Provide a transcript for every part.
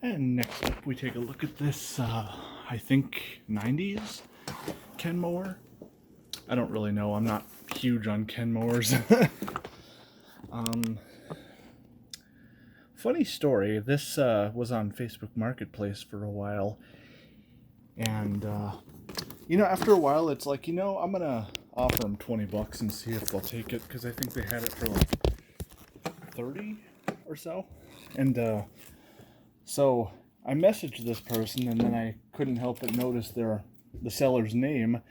And next up we take a look at this, I think 90s Kenmore. I don't really know, I'm not huge on Kenmores. Funny story, this was on Facebook Marketplace for a while. And, after a while it's like, I'm gonna offer them $20 and see if they'll take it, because I think they had it for like 30 or so. And, so I messaged this person, and then I couldn't help but notice the seller's name,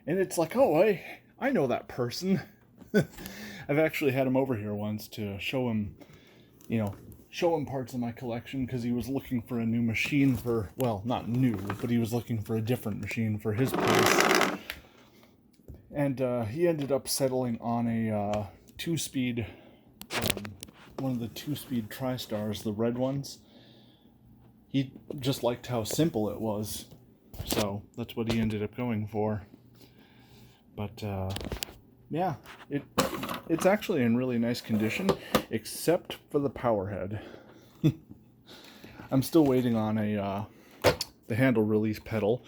and it's like, oh, I know that person. I've actually had him over here once to show him parts of my collection, because he was looking for a new machine for, well, not new, but he was looking for a different machine for his place. And he ended up settling on a 2-speed, one of the 2-speed TriStars, the red ones. He just liked how simple it was, so that's what he ended up going for. But yeah, it's actually in really nice condition, except for the power head. I'm still waiting on the handle release pedal,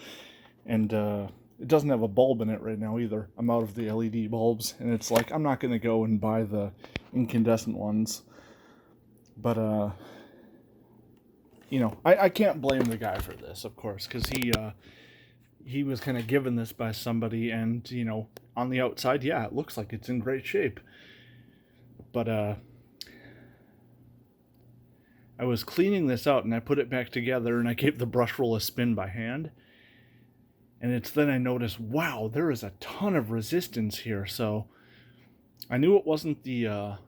and it doesn't have a bulb in it right now either. I'm out of the LED bulbs, and it's like, I'm not going to go and buy the incandescent ones. But I can't blame the guy for this, of course, because he was kind of given this by somebody, and, on the outside, yeah, it looks like it's in great shape. But, I was cleaning this out, and I put it back together, and I gave the brush roll a spin by hand. And it's then I noticed, wow, there is a ton of resistance here, so I knew it wasn't the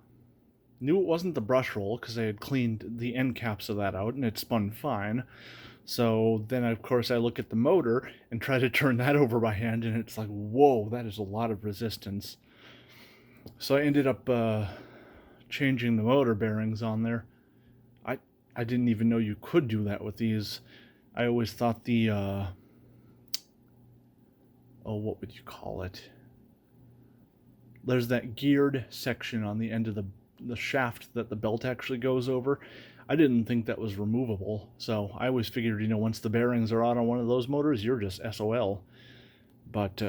brush roll, because I had cleaned the end caps of that out and it spun fine. So then, of course, I look at the motor and try to turn that over by hand, and it's like, whoa, that is a lot of resistance. So I ended up changing the motor bearings on there. I didn't even know you could do that with these. I always thought the what would you call it? There's that geared section on the end of the shaft that the belt actually goes over. I didn't think that was removable, so I always figured, once the bearings are out on one of those motors, you're just SOL. But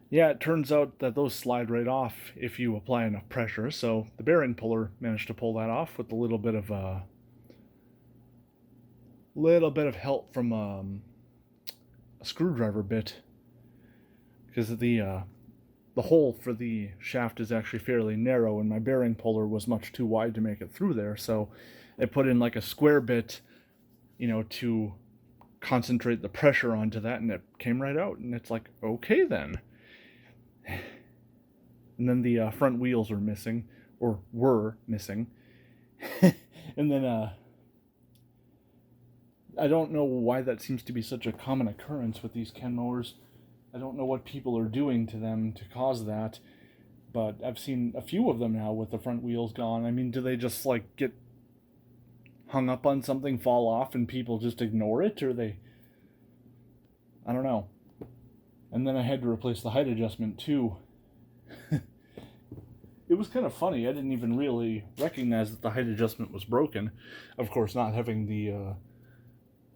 yeah, it turns out that those slide right off if you apply enough pressure. So the bearing puller managed to pull that off with a little bit of help from a screwdriver bit, because the hole for the shaft is actually fairly narrow, and my bearing puller was much too wide to make it through there. So I put in like a square bit, to concentrate the pressure onto that, and it came right out. And it's like, okay then. And then the front wheels were missing. And then I don't know why that seems to be such a common occurrence with these Kenmores. I don't know what people are doing to them to cause that, but I've seen a few of them now with the front wheels gone. I mean, do they just like get hung up on something, fall off, and people just ignore it, or I don't know. And then I had to replace the height adjustment too. It was kind of funny. I didn't even really recognize that the height adjustment was broken. Of course, not having the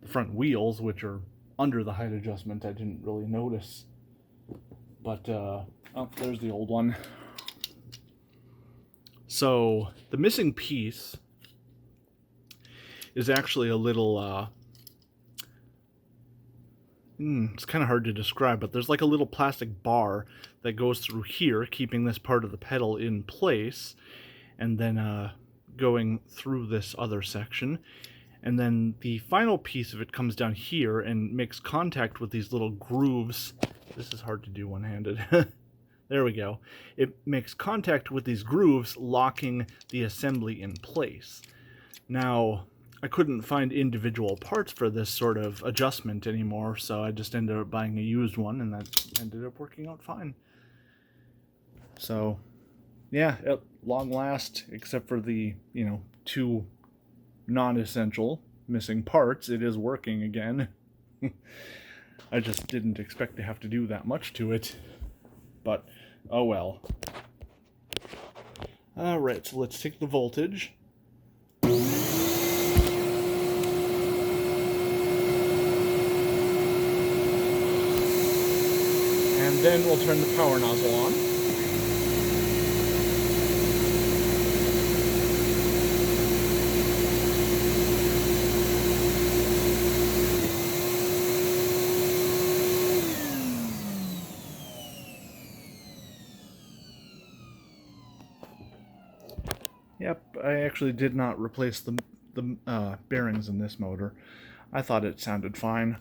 front wheels, which are under the height adjustment, I didn't really notice. But there's the old one. So the missing piece is actually a little it's kind of hard to describe, but there's like a little plastic bar that goes through here, keeping this part of the pedal in place, and then going through this other section. And then the final piece of it comes down here and makes contact with these little grooves. This is hard to do one-handed. There we go. It makes contact with these grooves, locking the assembly in place. Now, I couldn't find individual parts for this sort of adjustment anymore, so I just ended up buying a used one, and that ended up working out fine. So, yeah, at long last, except for the, two non-essential missing parts, it is working again. I just didn't expect to have to do that much to it, but oh well. Alright, so let's take the voltage. Then we'll turn the power nozzle on. Yep, I actually did not replace the bearings in this motor. I thought it sounded fine.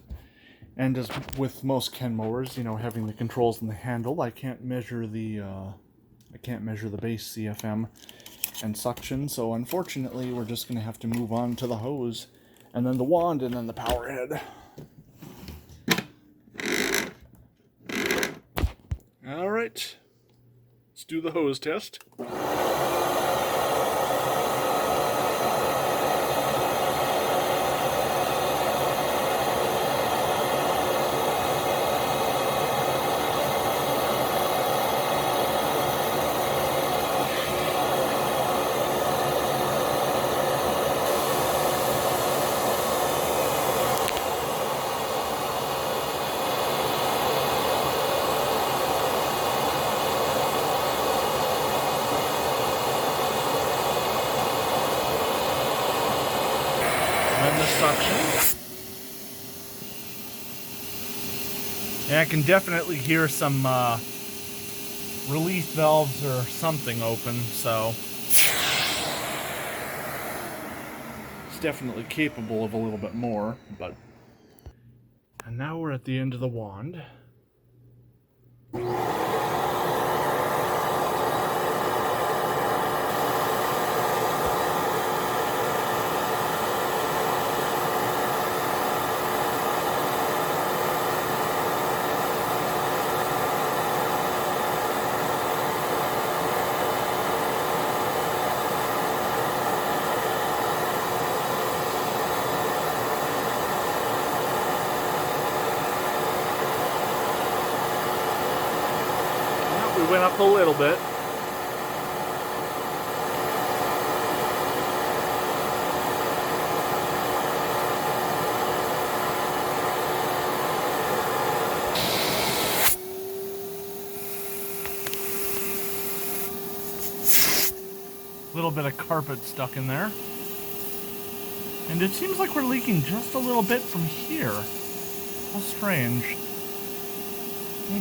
And as with most Kenmores, you know, having the controls in the handle, I can't measure the base CFM and suction. So unfortunately, we're just going to have to move on to the hose, and then the wand, and then the power head. All right, let's do the hose test. And the suction. And I can definitely hear some release valves or something open, so it's definitely capable of a little bit more, but... And now we're at the end of the wand. We went up a little bit. Little bit of carpet stuck in there. And it seems like we're leaking just a little bit from here. How strange.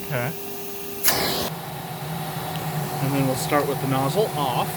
Okay. And then we'll start with the nozzle off.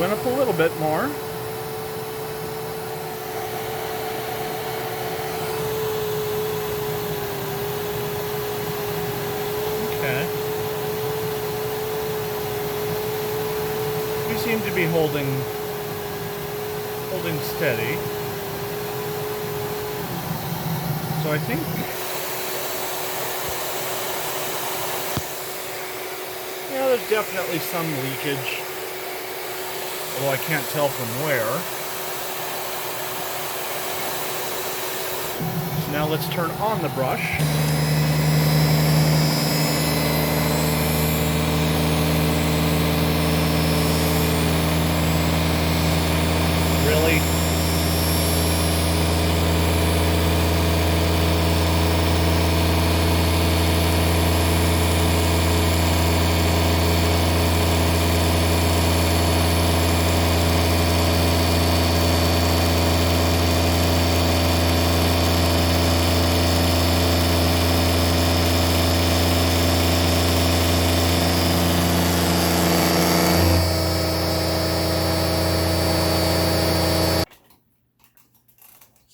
Went up a little bit more. Okay. We seem to be holding steady. So I think there's definitely some leakage. Although I can't tell from where. So now let's turn on the brush. Really?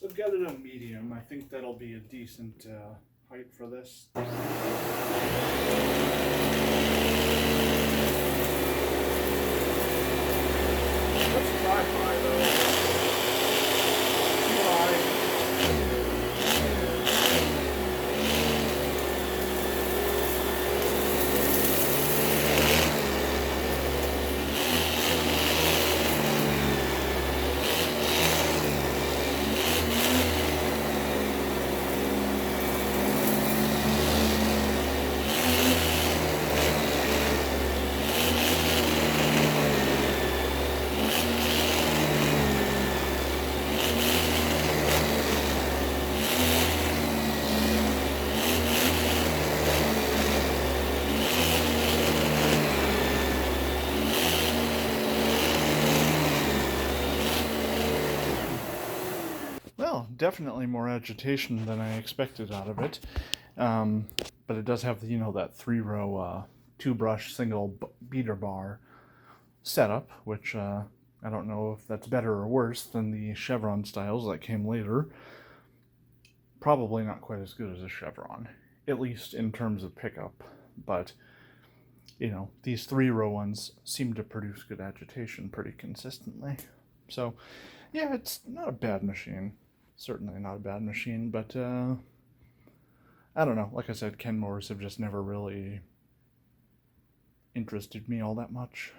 So get it on medium. I think that'll be a decent height for this. Let's try high though. Too high. Well, definitely more agitation than I expected out of it. But it does have, that 3-row, 2-brush single beater bar setup, which I don't know if that's better or worse than the chevron styles that came later. Probably not quite as good as a chevron, at least in terms of pickup. But, these 3-row ones seem to produce good agitation pretty consistently. So, yeah, it's not a bad machine. Certainly not a bad machine, but I don't know. Like I said, Kenmores have just never really interested me all that much.